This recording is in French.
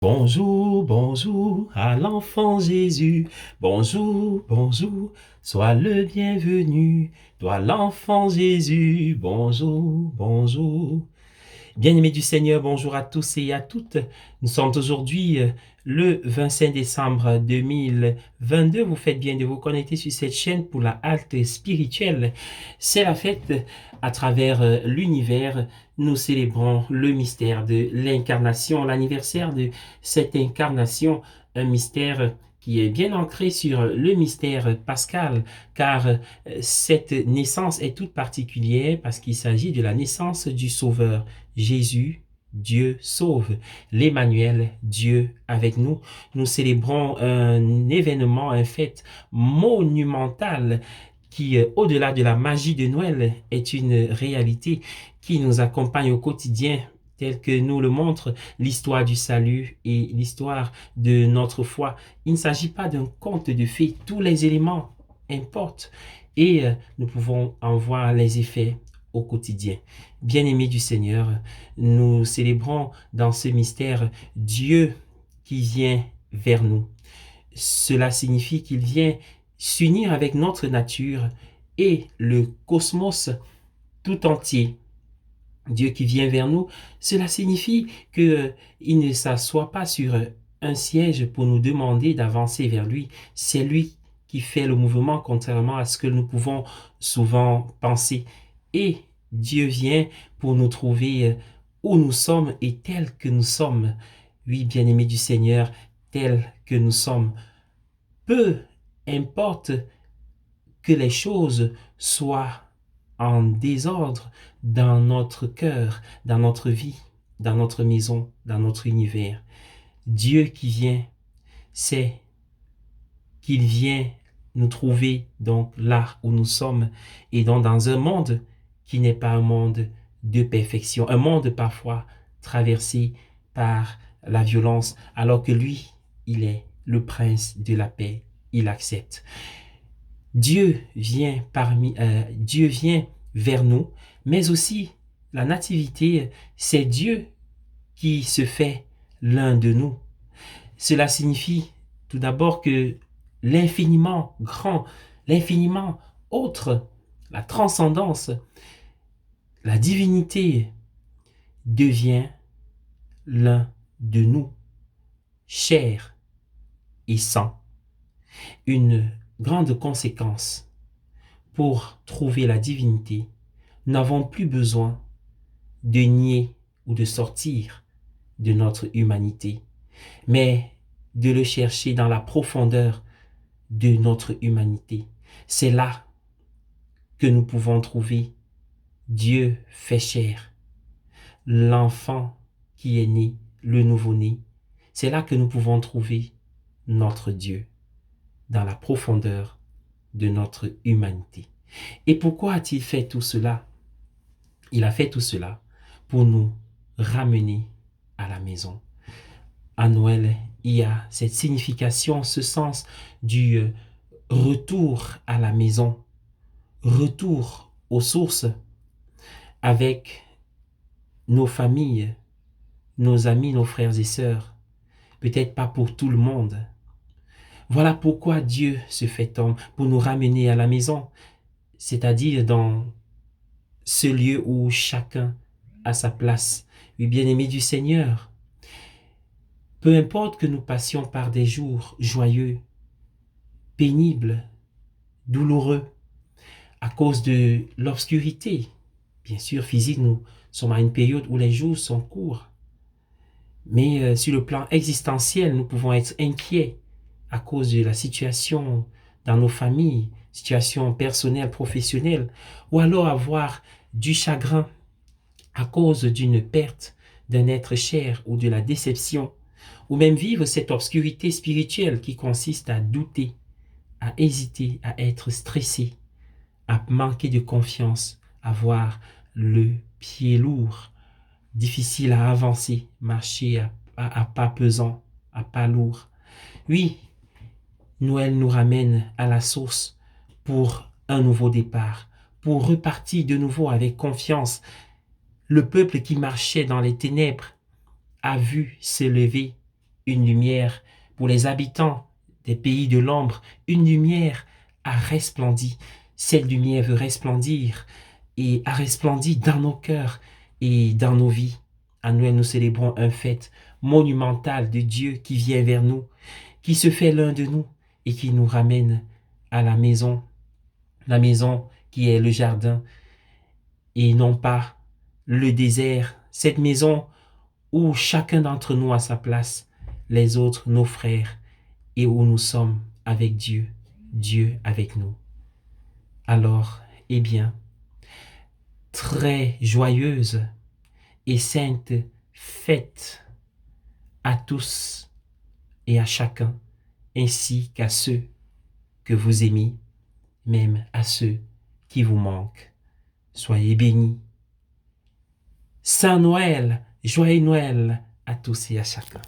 Bonjour, bonjour à l'enfant Jésus. Bonjour, bonjour, sois le bienvenu. Toi l'enfant Jésus. Bonjour, bonjour. Bien-aimés du Seigneur, bonjour à tous et à toutes. Nous sommes aujourd'hui le 25 décembre 2022. Vous faites bien de vous connecter sur cette chaîne pour la halte spirituelle. C'est la fête à travers l'univers. Nous célébrons le mystère de l'incarnation, l'anniversaire de cette incarnation, un mystère qui est bien ancré sur le mystère pascal, car cette naissance est toute particulière parce qu'il s'agit de la naissance du Sauveur. Jésus, Dieu sauve. L'Emmanuel, Dieu avec nous. Nous célébrons un événement, un fête monumental qui, au-delà de la magie de Noël, est une réalité qui nous accompagne au quotidien, tel que nous le montre l'histoire du salut et l'histoire de notre foi. Il ne s'agit pas d'un conte de fées, tous les éléments importent et nous pouvons en voir les effets au quotidien. Bien-aimés du Seigneur, nous célébrons dans ce mystère Dieu qui vient vers nous. Cela signifie qu'il vient s'unir avec notre nature et le cosmos tout entier. Dieu qui vient vers nous, cela signifie qu'il ne s'assoit pas sur un siège pour nous demander d'avancer vers lui. C'est lui qui fait le mouvement, contrairement à ce que nous pouvons souvent penser. Et Dieu vient pour nous trouver où nous sommes et tels que nous sommes. Oui, bien-aimés du Seigneur, tels que nous sommes. Peu importe que les choses soient en désordre dans notre cœur, dans notre vie, dans notre maison, dans notre univers. Dieu qui vient, c'est qu'il vient nous trouver donc là où nous sommes et donc dans un monde qui n'est pas un monde de perfection, un monde parfois traversé par la violence, alors que lui, il est le prince de la paix, il accepte. Dieu vient Dieu vient vers nous, mais aussi la nativité, c'est Dieu qui se fait l'un de nous. Cela signifie tout d'abord que l'infiniment grand, l'infiniment autre, la transcendance, la divinité devient l'un de nous, chair et sang. Une grande conséquence. Pour trouver la divinité, nous n'avons plus besoin de nier ou de sortir de notre humanité, mais de le chercher dans la profondeur de notre humanité. C'est là que nous pouvons trouver Dieu fait chair, l'enfant qui est né, le nouveau-né. C'est là que nous pouvons trouver notre Dieu, dans la profondeur de notre humanité. Et pourquoi a-t-il fait tout cela? Il a fait tout cela pour nous ramener à la maison. À Noël, il y a cette signification, ce sens du retour à la maison, retour aux sources avec nos familles, nos amis, nos frères et sœurs. Peut-être pas pour tout le monde. Voilà pourquoi Dieu se fait homme, pour nous ramener à la maison, c'est-à-dire dans ce lieu où chacun a sa place. Oui, bien-aimés du Seigneur, peu importe que nous passions par des jours joyeux, pénibles, douloureux, à cause de l'obscurité, bien sûr physique, nous sommes à une période où les jours sont courts, mais sur le plan existentiel, nous pouvons être inquiets à cause de la situation dans nos familles, situation personnelle, professionnelle, ou alors avoir du chagrin à cause d'une perte d'un être cher ou de la déception, ou même vivre cette obscurité spirituelle qui consiste à douter, à hésiter, à être stressé, à manquer de confiance, à avoir le pied lourd, difficile à avancer, marcher à pas pesant, à pas lourd. Oui, Noël nous ramène à la source pour un nouveau départ, pour repartir de nouveau avec confiance. Le peuple qui marchait dans les ténèbres a vu se lever une lumière pour les habitants des pays de l'ombre, une lumière a resplendi. Cette lumière veut resplendir et a resplendi dans nos cœurs et dans nos vies. À Noël, nous célébrons un fête monumental de Dieu qui vient vers nous, qui se fait l'un de nous et qui nous ramène à la maison qui est le jardin et non pas le désert, cette maison où chacun d'entre nous a sa place, les autres, nos frères, et où nous sommes avec Dieu, Dieu avec nous. Alors, eh bien, très joyeuse et sainte fête à tous et à chacun, ainsi qu'à ceux que vous aimez, même à ceux qui vous manquent. Soyez bénis. Saint Noël, joyeux Noël à tous et à chacun.